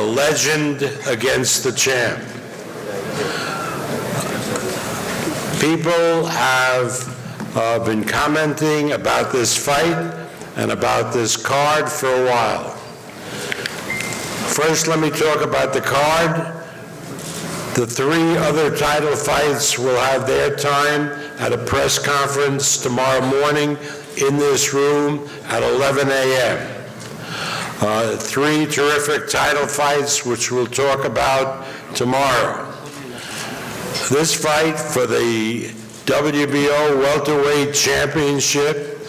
legend against the champ. People have been commenting about this fight and about this card for a while. First, let me talk about the card. The 3 other title fights will have their time at a press conference tomorrow morning in this room at 11 a.m. 3 terrific title fights, which we'll talk about tomorrow. This fight for the WBO welterweight championship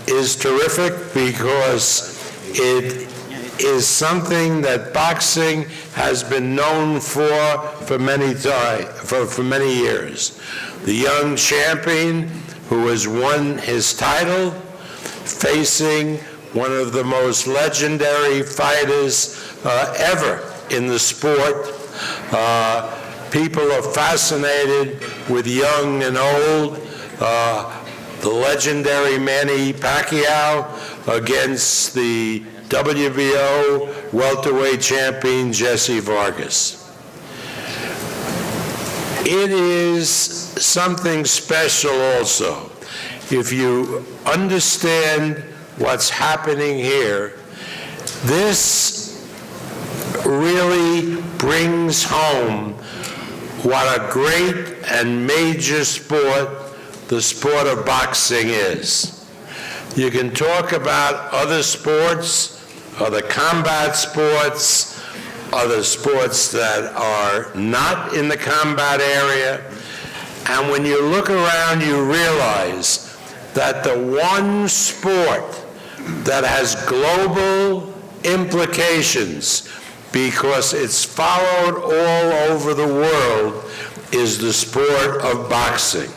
is terrific because it is something that boxing has been known for many years. The young champion who has won his title, facing one of the most legendary fighters ever in the sport. People are fascinated with young and old. The legendary Manny Pacquiao against the WBO welterweight champion Jessie Vargas. It is something special also. If you understand what's happening here, this really brings home what a great and major sport the sport of boxing is. You can talk about other sports, other combat sports, other sports that are not in the combat area, and when you look around, you realize that the one sport that has global implications because it's followed all over the world is the sport of boxing.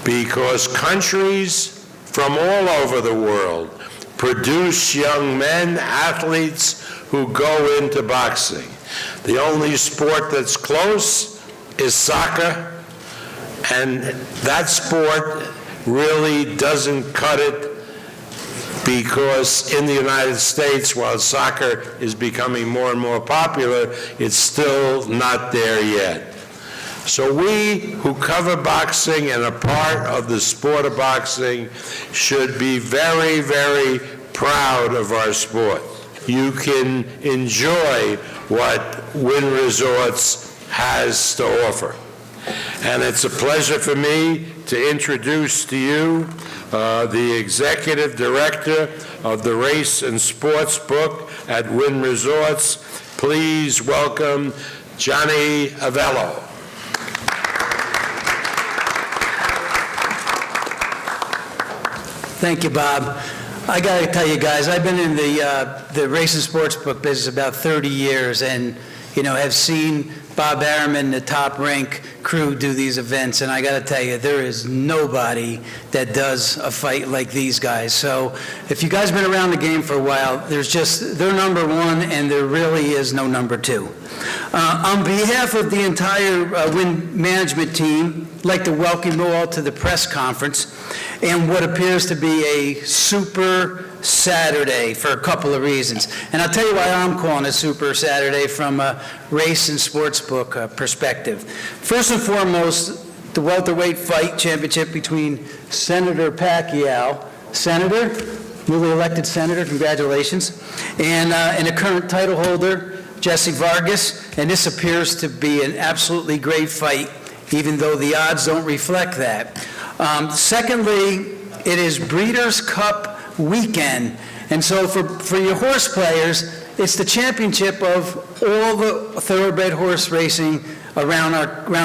Because countries from all over the world produce young men, athletes who go into boxing. The only sport that's close is soccer, and that sport really doesn't cut it because in the United States, while soccer is becoming more and more popular, it's still not there yet. So we who cover boxing and are part of the sport of boxing should be very, very proud of our sport. You can enjoy what Wynn Resorts has to offer. And it's a pleasure for me to introduce to you the Executive Director of the Race and Sports Book at Wynn Resorts. Please welcome Johnny Avello. Thank you, Bob. I got to tell you guys, I've been in the race and sports book business about 30 years, and have seen Bob Arum, the Top Rank crew, do these events, and I got to tell you, there is nobody that does a fight like these guys. So if you guys have been around the game for a while, they're number one, and there really is no number two. On behalf of the entire Wynn management team, I'd like to welcome you all to the press conference and what appears to be a super Saturday for a couple of reasons. And I'll tell you why I'm calling it Super Saturday from a race and sports book perspective. First and foremost, the welterweight fight championship between Senator Pacquiao, Senator, newly elected Senator, congratulations, and a current title holder, Jessie Vargas, and this appears to be an absolutely great fight, even though the odds don't reflect that. Secondly, it is Breeders' Cup weekend, and so for your horse players, it's the championship of all the thoroughbred horse racing around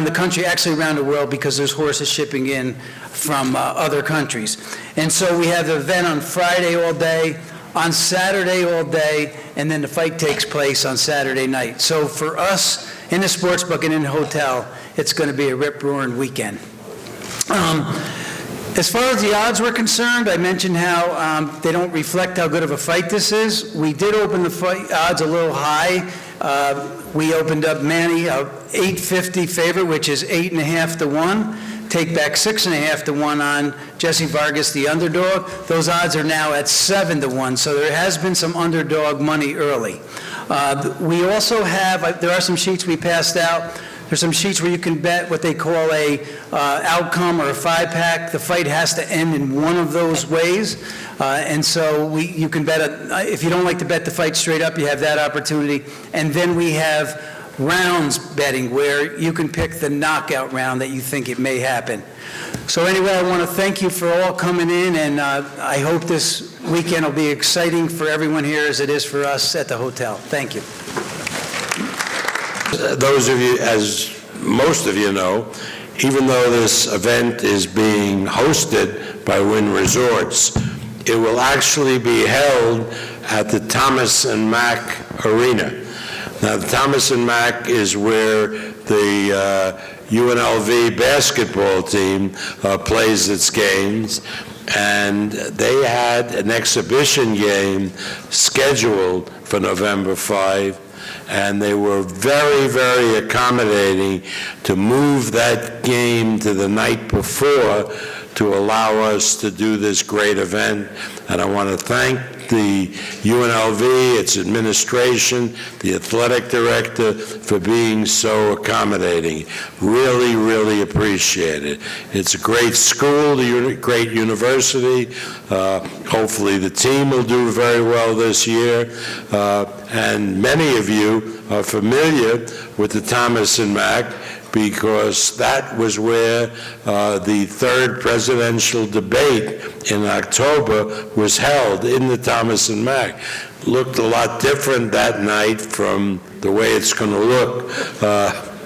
the country, actually around the world, because there's horses shipping in from other countries. And so we have the event on Friday all day, on Saturday all day, and then the fight takes place on Saturday night. So for us in the sports book and in the hotel, it's going to be a rip-roaring weekend. As far as the odds were concerned, I mentioned how they don't reflect how good of a fight this is. We did open the fight odds a little high. We opened up Manny, a 850 favorite, which is 8.5 to 1. Take back 6.5 to 1 on Jessie Vargas, the underdog. Those odds are now at 7 to 1, so there has been some underdog money early. We also have, there are some sheets we passed out. There's some sheets where you can bet what they call a outcome or a 5-pack. The fight has to end in one of those ways. And so you can bet, if you don't like to bet the fight straight up, you have that opportunity. And then we have rounds betting where you can pick the knockout round that you think it may happen. So anyway, I want to thank you for all coming in, and I hope this weekend will be exciting for everyone here as it is for us at the hotel. Thank you. Those of you, as most of you know, even though this event is being hosted by Wynn Resorts, it will actually be held at the Thomas and Mack Arena. Now, the Thomas and Mack is where the UNLV basketball team plays its games, and they had an exhibition game scheduled for November 5, and they were very, very accommodating to move that game to the night before to allow us to do this great event. And I want to thank the UNLV, its administration, the athletic director for being so accommodating. Really, really appreciate it. It's a great school, a great university. Hopefully the team will do very well this year. And many of you are familiar with the Thomas and Mack, because that was where the third presidential debate in October was held, in the Thomas and Mack. Looked a lot different that night from the way it's going to look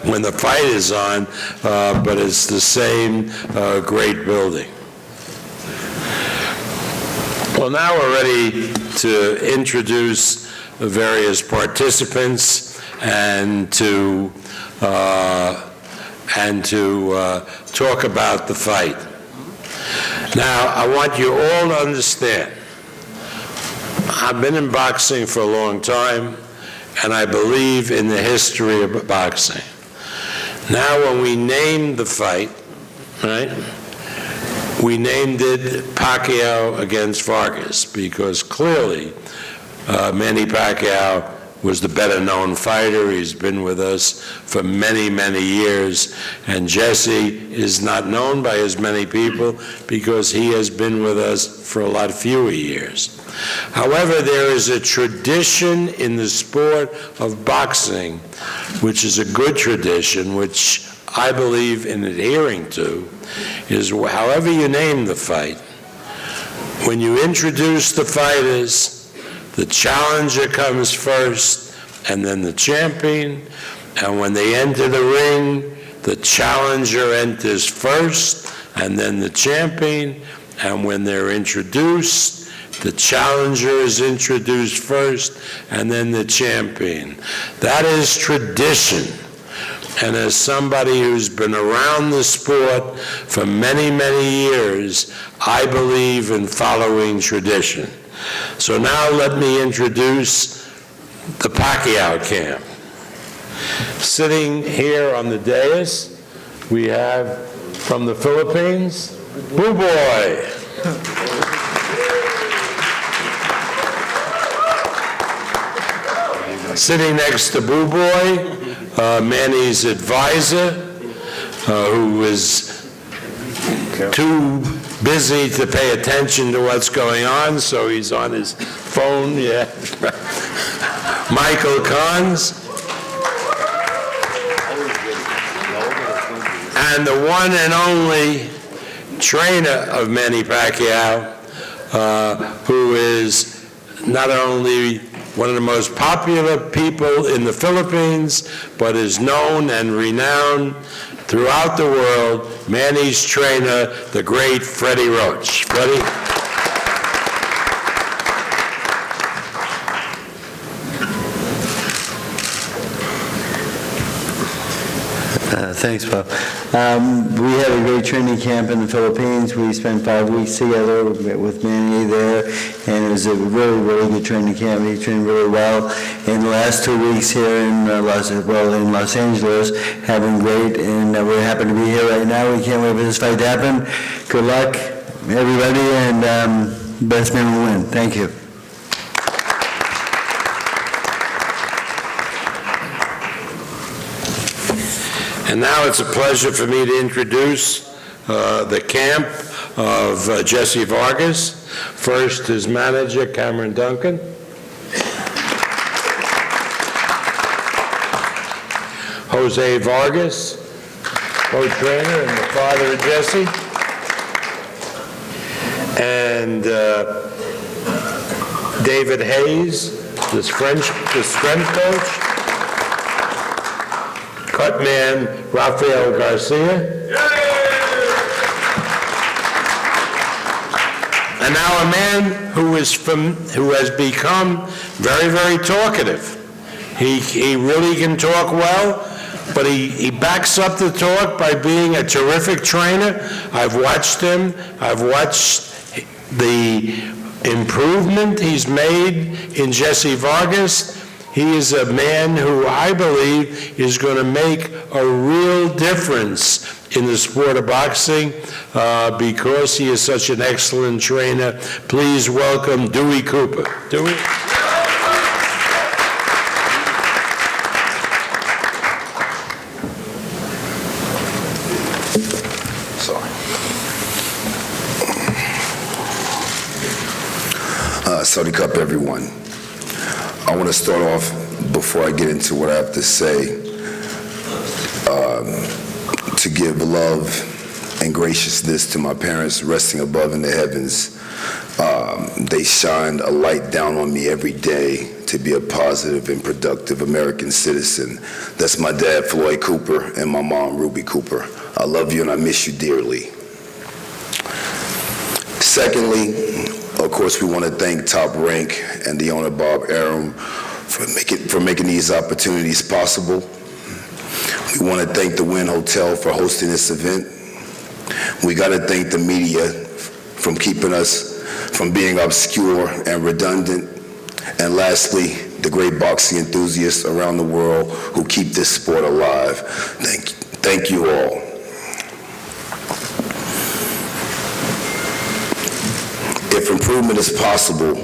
when the fight is on, but it's the same great building. Well, now we're ready to introduce the various participants and to talk about the fight. Now, I want you all to understand, I've been in boxing for a long time, and I believe in the history of boxing. Now, when we named the fight, right, we named it Pacquiao against Vargas, because clearly Manny Pacquiao was the better-known fighter. He's been with us for many, many years. And Jessie is not known by as many people because he has been with us for a lot fewer years. However, there is a tradition in the sport of boxing, which is a good tradition, which I believe in adhering to, is however you name the fight, when you introduce the fighters, the challenger comes first, and then the champion. And when they enter the ring, the challenger enters first, and then the champion. And when they're introduced, the challenger is introduced first, and then the champion. That is tradition. And as somebody who's been around the sport for many, many years, I believe in following tradition. So now let me introduce the Pacquiao camp. Sitting here on the dais, we have from the Philippines, Boo Boy. Sitting next to Boo Boy, Manny's advisor, who is too busy to pay attention to what's going on, so he's on his phone, yeah. Michael Kahns. And the one and only trainer of Manny Pacquiao, who is not only one of the most popular people in the Philippines, but is known and renowned throughout the world, Manny's trainer, the great Freddie Roach. Freddie? Thanks, Bob. We had a great training camp in the Philippines. We spent 5 weeks together with Manny there, and it was a really, really good training camp. He trained really well. In the last 2 weeks here in Los Angeles, having great, and we're happy to be here right now. We can't wait for this fight to happen. Good luck, everybody, and best man will win. Thank you. And now it's a pleasure for me to introduce the camp of Jessie Vargas. First, his manager, Cameron Duncan. Jose Vargas, co-trainer and the father of Jessie. And David Hayes, the strength coach. Cutman Rafael Garcia. And now a man who has become very, very talkative. He really can talk well, but he backs up the talk by being a terrific trainer. I've watched him. I've watched the improvement he's made in Jessie Vargas. He is a man who I believe is going to make a real difference in the sport of boxing because he is such an excellent trainer. Please welcome Dewey Cooper. Dewey? Saudi Cup, everyone. I want to start off, before I get into what I have to say, to give love and graciousness to my parents resting above in the heavens. They shined a light down on me every day to be a positive and productive American citizen. That's my dad, Floyd Cooper, and my mom, Ruby Cooper. I love you and I miss you dearly. Secondly, of course, we want to thank Top Rank and the owner, Bob Arum, for making these opportunities possible. We want to thank the Wynn Hotel for hosting this event. We got to thank the media from keeping us from being obscure and redundant. And lastly, the great boxing enthusiasts around the world who keep this sport alive. Thank you all. If improvement is possible,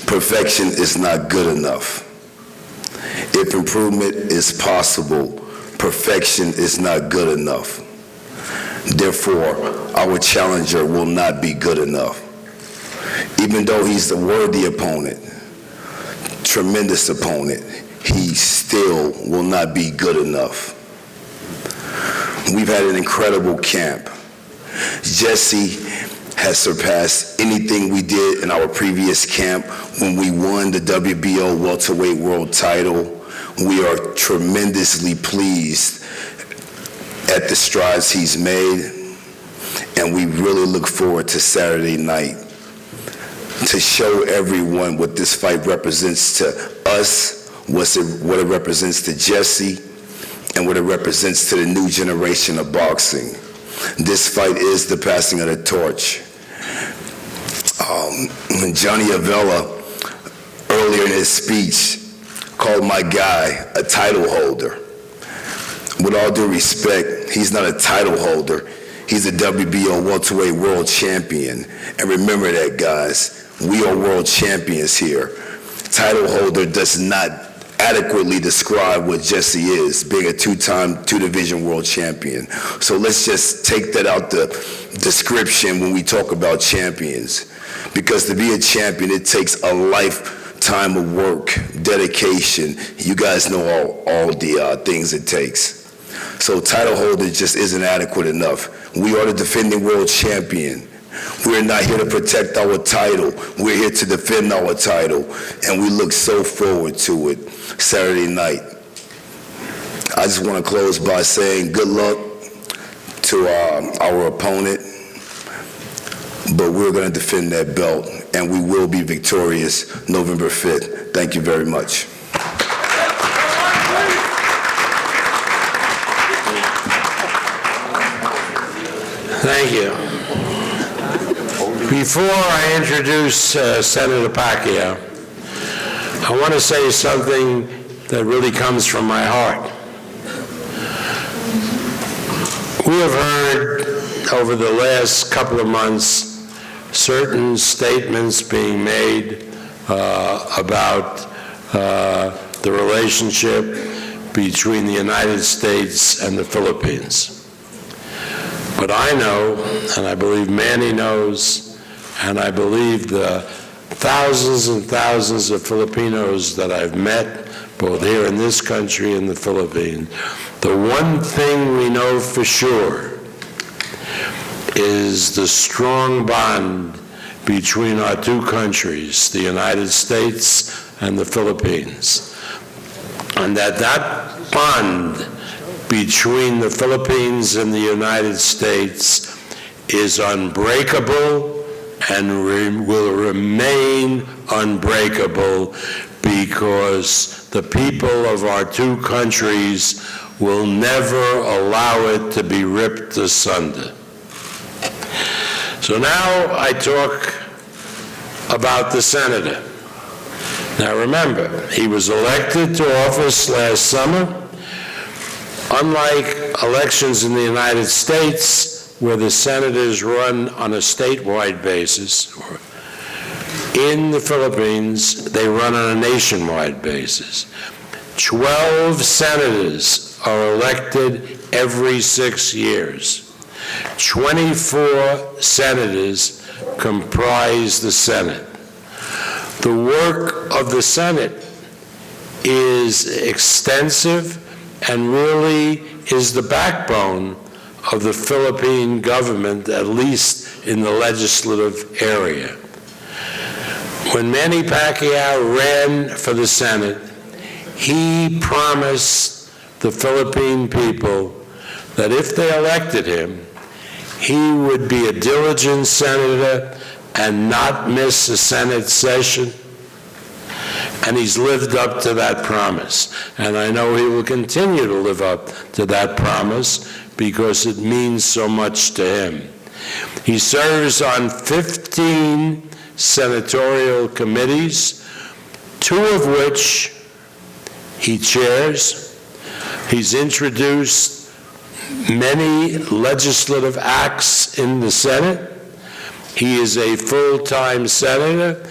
perfection is not good enough. If improvement is possible, perfection is not good enough. Therefore, our challenger will not be good enough. Even though he's a worthy opponent, tremendous opponent, he still will not be good enough. We've had an incredible camp. Jessie has surpassed anything we did in our previous camp when we won the WBO welterweight world title. We are tremendously pleased at the strides he's made, and we really look forward to Saturday night to show everyone what this fight represents to us, what it represents to Jessie, and what it represents to the new generation of boxing. This fight is the passing of the torch. Johnny Avella, earlier in his speech, called my guy a title holder. With all due respect, he's not a title holder. He's a WBO welterweight world champion. And remember that, guys. We are world champions here. Title holder does not adequately describe what Jessie is, being a two-time, two-division world champion. So let's just take that out the description when we talk about champions. Because to be a champion, it takes a lifetime of work, dedication. You guys know all the things it takes. So title holder just isn't adequate enough. We are the defending world champion. We're not here to protect our title. We're here to defend our title. And we look so forward to it Saturday night. I just want to close by saying good luck to our opponent. But we're going to defend that belt, and we will be victorious November 5th. Thank you very much. Thank you. Before I introduce Senator Pacquiao, I want to say something that really comes from my heart. We have heard over the last couple of months certain statements being made about the relationship between the United States and the Philippines. But I know, and I believe Manny knows, and I believe the thousands and thousands of Filipinos that I've met, both here in this country and the Philippines, the one thing we know for sure is the strong bond between our two countries, the United States and the Philippines. And that bond between the Philippines and the United States is unbreakable and will remain unbreakable, because the people of our two countries will never allow it to be ripped asunder. So now I talk about the senator. Now remember, he was elected to office last summer. Unlike elections in the United States, where the senators run on a statewide basis, in the Philippines, they run on a nationwide basis. 12 senators are elected every 6 years. 24 senators comprise the Senate. The work of the Senate is extensive and really is the backbone of the Philippine government, at least in the legislative area. When Manny Pacquiao ran for the Senate, he promised the Philippine people that if they elected him, he would be a diligent senator and not miss a Senate session. And he's lived up to that promise. And I know he will continue to live up to that promise because it means so much to him. He serves on 15 senatorial committees, 2 of which he chairs. He's introduced many legislative acts in the Senate. He is a full-time senator,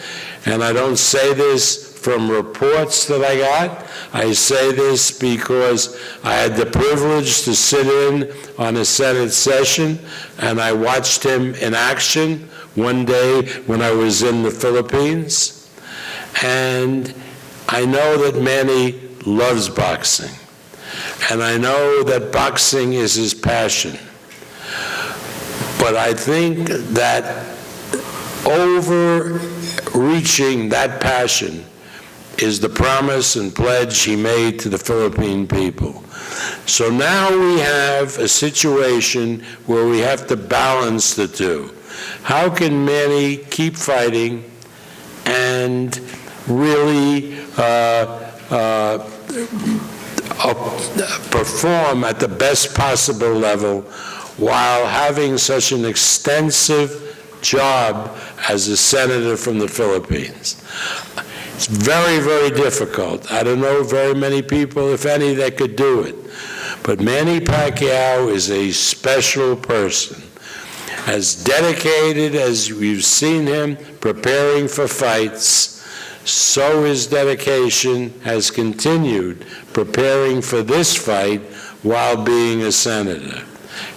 and I don't say this from reports that I got. I say this because I had the privilege to sit in on a Senate session, and I watched him in action one day when I was in the Philippines. And I know that Manny loves boxing, and I know that boxing is his passion. But I think that overreaching that passion is the promise and pledge he made to the Philippine people. So now we have a situation where we have to balance the two. How can Manny keep fighting and really perform at the best possible level while having such an extensive job as a senator from the Philippines? It's very, very difficult. I don't know very many people, if any, that could do it. But Manny Pacquiao is a special person. As dedicated as we've seen him preparing for fights, so his dedication has continued preparing for this fight while being a senator.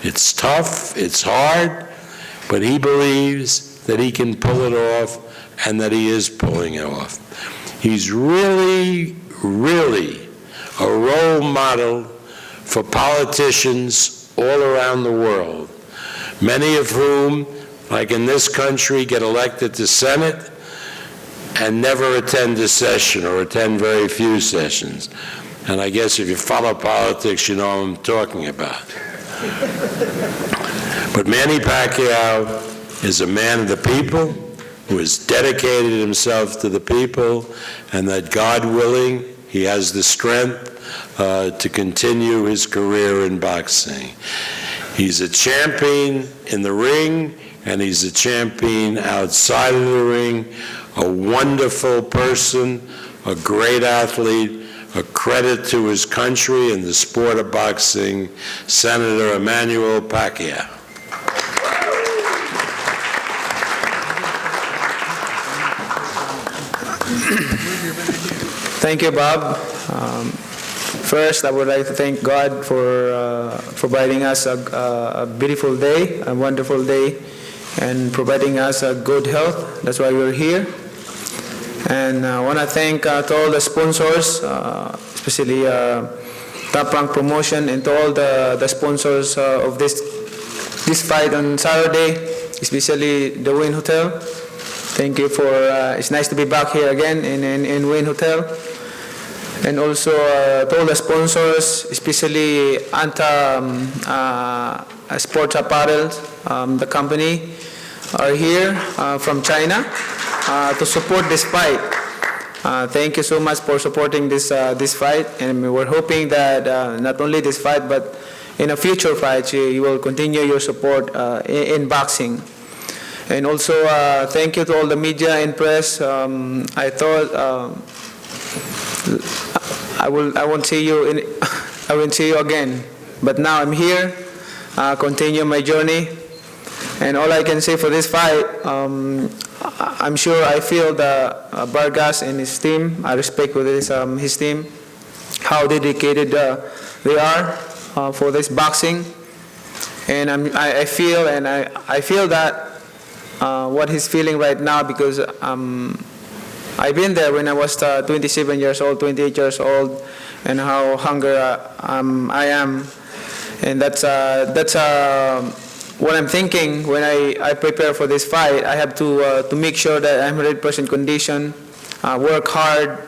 It's tough, it's hard, but he believes that he can pull it off and that he is pulling it off. He's really, really a role model for politicians all around the world, many of whom, like in this country, get elected to Senate and never attend a session or attend very few sessions. And I guess if you follow politics, you know what I'm talking about. But Manny Pacquiao is a man of the people who has dedicated himself to the people, and that, God willing, he has the strength to continue his career in boxing. He's a champion in the ring, and he's a champion outside of the ring, a wonderful person, a great athlete, a credit to his country and the sport of boxing, Senator Manny Pacquiao. Thank you, Bob. First, I would like to thank God for providing us a beautiful day, a wonderful day, and providing us a good health. That's why we're here. And I want to thank to all the sponsors, especially Top Rank Promotion, and to all the sponsors of this fight on Saturday, especially the Wynn Hotel. Thank you for, it's nice to be back here again in Wynn Hotel. And also to all the sponsors, especially Anta Sports Apparel, the company, are here from China to support this fight. Thank you so much for supporting this fight, and we're hoping that not only this fight, but in a future fight, you will continue your support in boxing. And also, thank you to all the media and press. I thought I won't see you I won't see you again, but now I'm here. Continue my journey, and all I can say for this fight, I'm sure I feel the Vargas and his team. I respect with his team, how dedicated they are for this boxing, and I feel that what he's feeling right now, because I've been there when I was 27 years old, 28 years old, and how hungry I am, and that's what I'm thinking when I prepare for this fight. I have to make sure that I'm 100% condition, work hard,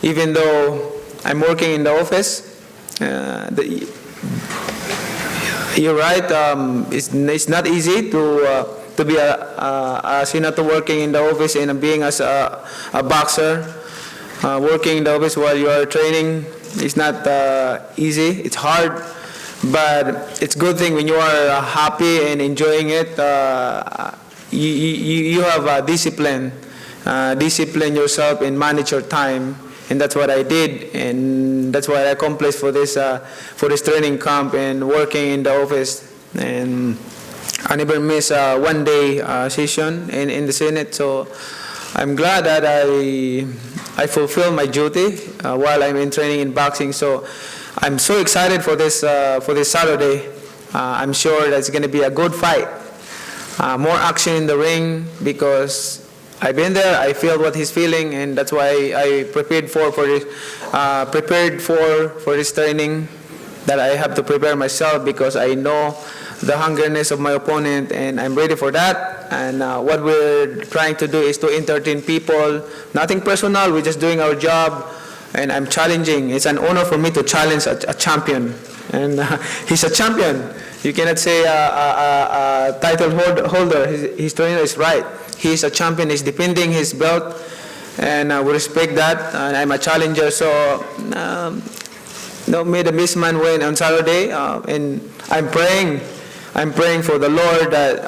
even though I'm working in the office. You're right. It's not easy to be a senator working in the office and being as a boxer, working in the office while you are training. It's not easy. It's hard, but it's a good thing when you are happy and enjoying it. You have discipline yourself and manage your time, and that's what I did, and that's what I accomplished for this training camp and working in the office. And I never miss a one-day session in the Senate, so I'm glad that I fulfill my duty while I'm in training in boxing. So I'm so excited for this Saturday. I'm sure that's going to be a good fight. More action in the ring, because I've been there. I feel what he's feeling, and that's why I prepared for this training. That I have to prepare myself, because I know the hungriness of my opponent, and I'm ready for that. And what we're trying to do is to entertain people. Nothing personal. We're just doing our job, and I'm challenging. It's an honor for me to challenge a champion, and he's a champion. You cannot say a title holder. His trainer is right. He's a champion. He's defending his belt, and we respect that. And I'm a challenger, so. May the best man win on Saturday, and I'm praying for the Lord that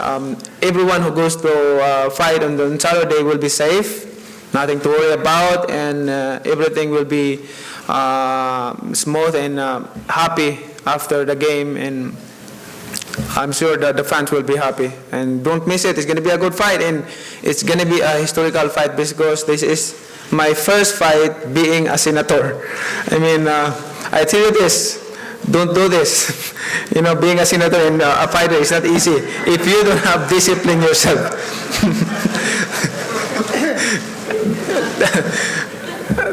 everyone who goes to fight on Saturday will be safe, nothing to worry about, and everything will be smooth and happy after the game, and I'm sure that the fans will be happy. And don't miss it. It's going to be a good fight, and it's going to be a historical fight, because this is my first fight being a senator. I mean, I tell you this, don't do this. Being a senator and a fighter is not easy if you don't have discipline yourself.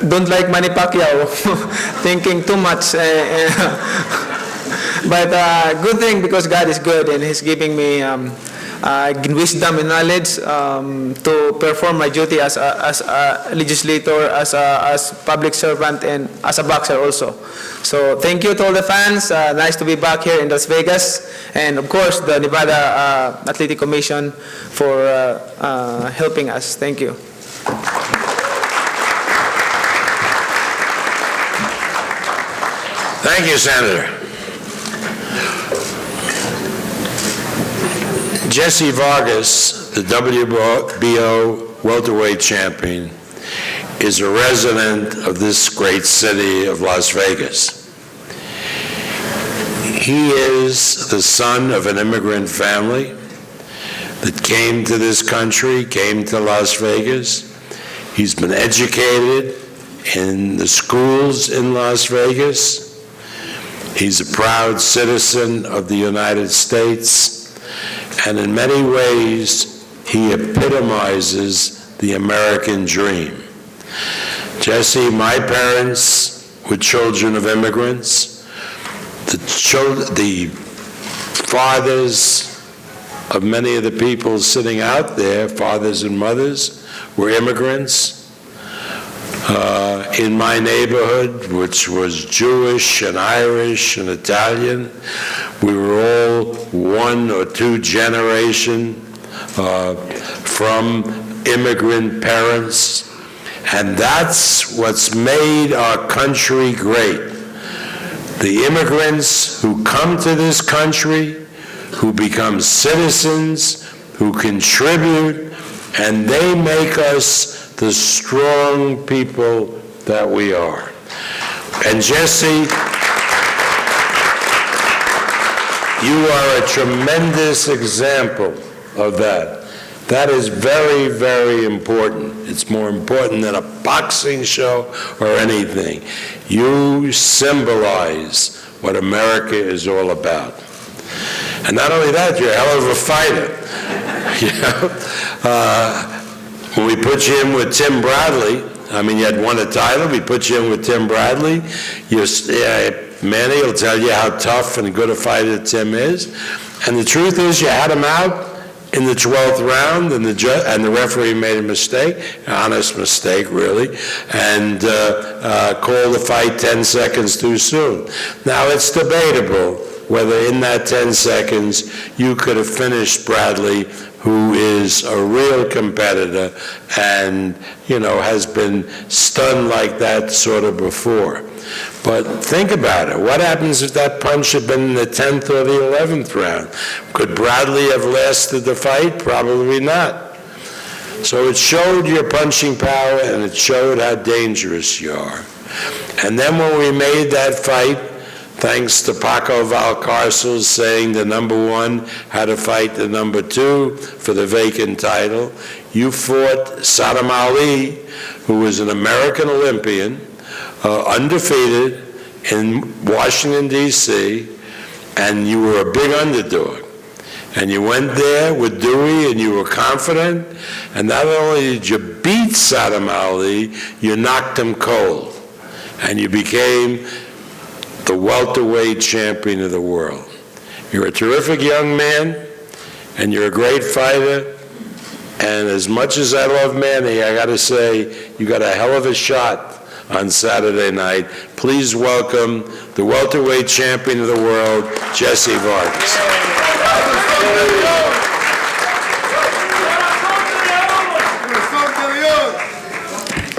Don't like Manny Pacquiao, thinking too much. But good thing, because God is good, and He's giving me wisdom and knowledge to perform my duty as a legislator, as public servant, and as a boxer also. So thank you to all the fans. Nice to be back here in Las Vegas, and of course the Nevada Athletic Commission for helping us. Thank you. Thank you, Senator. Jessie Vargas, the WBO welterweight champion, is a resident of this great city of Las Vegas. He is the son of an immigrant family that came to this country, came to Las Vegas. He's been educated in the schools in Las Vegas. He's a proud citizen of the United States, and in many ways, he epitomizes the American dream. Jessie, my parents were children of immigrants. The fathers of many of the people sitting out there, fathers and mothers, were immigrants. In my neighborhood, which was Jewish and Irish and Italian, we were all one or two generation from immigrant parents, and that's what's made our country great. The immigrants who come to this country, who become citizens, who contribute, and they make us the strong people that we are. And Jessie, you are a tremendous example of that. That is very, very important. It's more important than a boxing show or anything. You symbolize what America is all about. And not only that, you're a hell of a fighter. You know? When we put you in with Tim Bradley, I mean, you had won a title, we put you in with Tim Bradley, Manny will tell you how tough and good a fighter Tim is. And the truth is, you had him out in the 12th round, and the referee made a mistake, an honest mistake, really, and called the fight 10 seconds too soon. Now, it's debatable whether in that 10 seconds you could have finished Bradley, who is a real competitor and, you know, has been stunned like that sort of before. But think about it. What happens if that punch had been in the 10th or the 11th round? Could Bradley have lasted the fight? Probably not. So it showed your punching power, and it showed how dangerous you are. And then when we made that fight, thanks to Pacquao Valcarcel saying the number one had to fight the number two for the vacant title, you fought Saddam Ali, who was an American Olympian, undefeated in Washington, D.C., and you were a big underdog. And you went there with Dewey, and you were confident, and not only did you beat Saddam Ali, you knocked him cold, and you became the welterweight champion of the world. You're a terrific young man, and you're a great fighter, and as much as I love Manny, I gotta say, you got a hell of a shot on Saturday night. Please welcome the welterweight champion of the world, Jessie Vargas.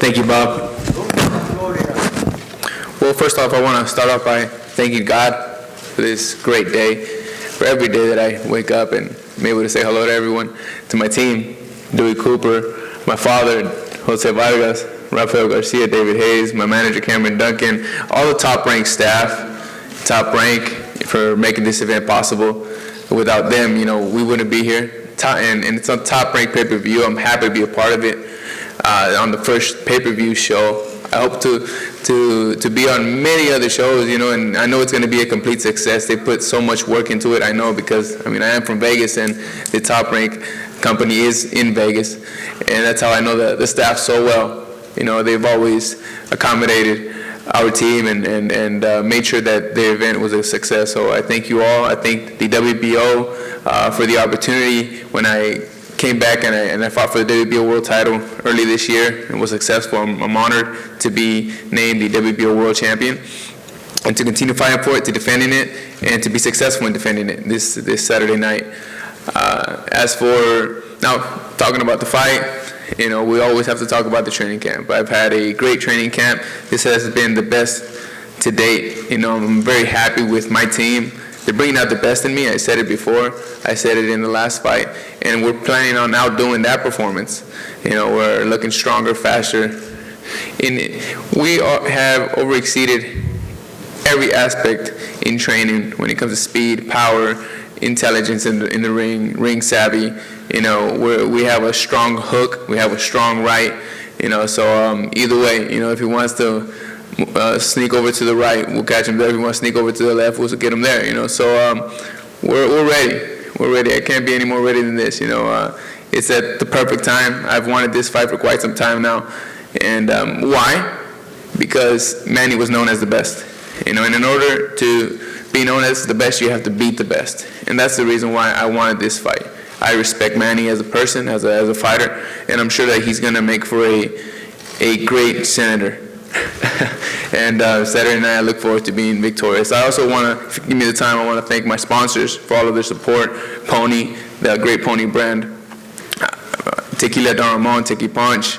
Thank you, Bob. Well, first off, I want to start off by thanking God for this great day, for every day that I wake up and I'm able to say hello to everyone, to my team, Dewey Cooper, my father, Jessie Vargas, Rafael Garcia, David Hayes, my manager, Cameron Duncan, all the top-ranked staff, Top Rank, for making this event possible. Without them, you know, we wouldn't be here. And it's on Top Rank pay-per-view. I'm happy to be a part of it. On the first pay-per-view show, I hope to be on many other shows, you know, and I know it's going to be a complete success. They put so much work into it, I know, because, I mean, I am from Vegas, and the Top Rank company is in Vegas, and that's how I know the staff so well. You know, they've always accommodated our team and made sure that the event was a success. So I thank you all. I thank the WBO for the opportunity. When I came back and I fought for the WBO world title early this year and was successful, I'm honored to be named the WBO world champion and to continue fighting for it, to defending it, and to be successful in defending it this Saturday night. As for now, talking about the fight, you know, we always have to talk about the training camp. I've had a great training camp. This has been the best to date. You know, I'm very happy with my team. They're bringing out the best in me. I said it before. I said it in the last fight. And we're planning on outdoing that performance. You know, we're looking stronger, faster. We have overexceeded every aspect in training when it comes to speed, power, intelligence in the ring savvy. You know, we have a strong hook, we have a strong right. You know, so either way, you know, if he wants to sneak over to the right, we'll catch him there. If we want to sneak over to the left, we'll get him there, you know. So we're ready. We're ready. I can't be any more ready than this, you know. It's at the perfect time. I've wanted this fight for quite some time now. And why? Because Manny was known as the best, you know, and in order to be known as the best, you have to beat the best. And that's the reason why I wanted this fight. I respect Manny as a person, as a fighter, and I'm sure that he's going to make for a great senator. And Saturday night, I look forward to being victorious. I also want to, if you give me the time, I want to thank my sponsors for all of their support. Pony, the great Pony brand, Tequila Don Ramon, Tiki Punch,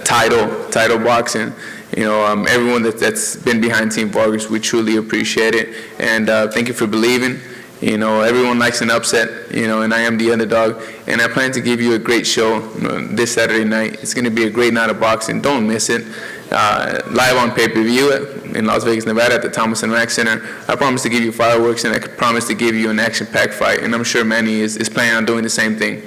Title Boxing. You know, everyone that's been behind Team Vargas, we truly appreciate it. And thank you for believing. You know, everyone likes an upset, you know, and I am the underdog. And I plan to give you a great show this Saturday night. It's going to be a great night of boxing. Don't miss it. Live on pay-per-view in Las Vegas, Nevada at the Thomas & Mack Center. I promise to give you fireworks, and I promise to give you an action-packed fight. And I'm sure Manny is planning on doing the same thing.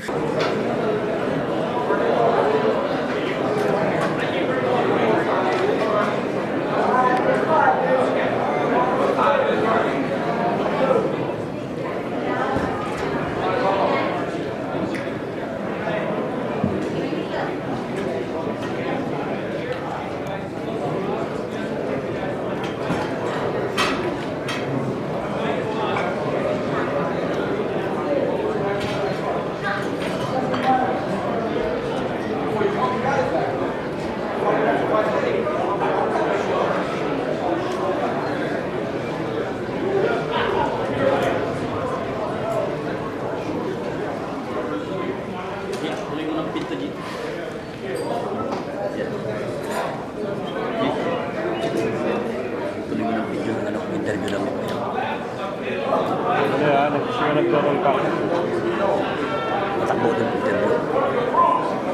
Matakbo din interview.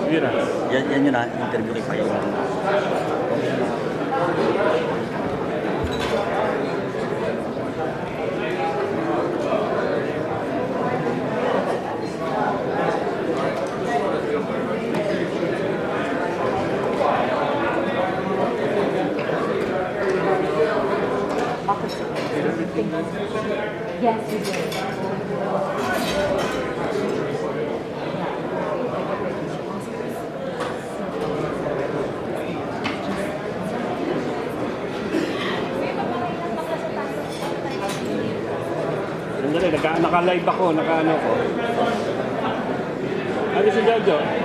Sige na. Yan yun na, interview kay Pacquiao. Yes, you did. Sandali, naka-live ako, naka-ano ko. Ano si Jojo?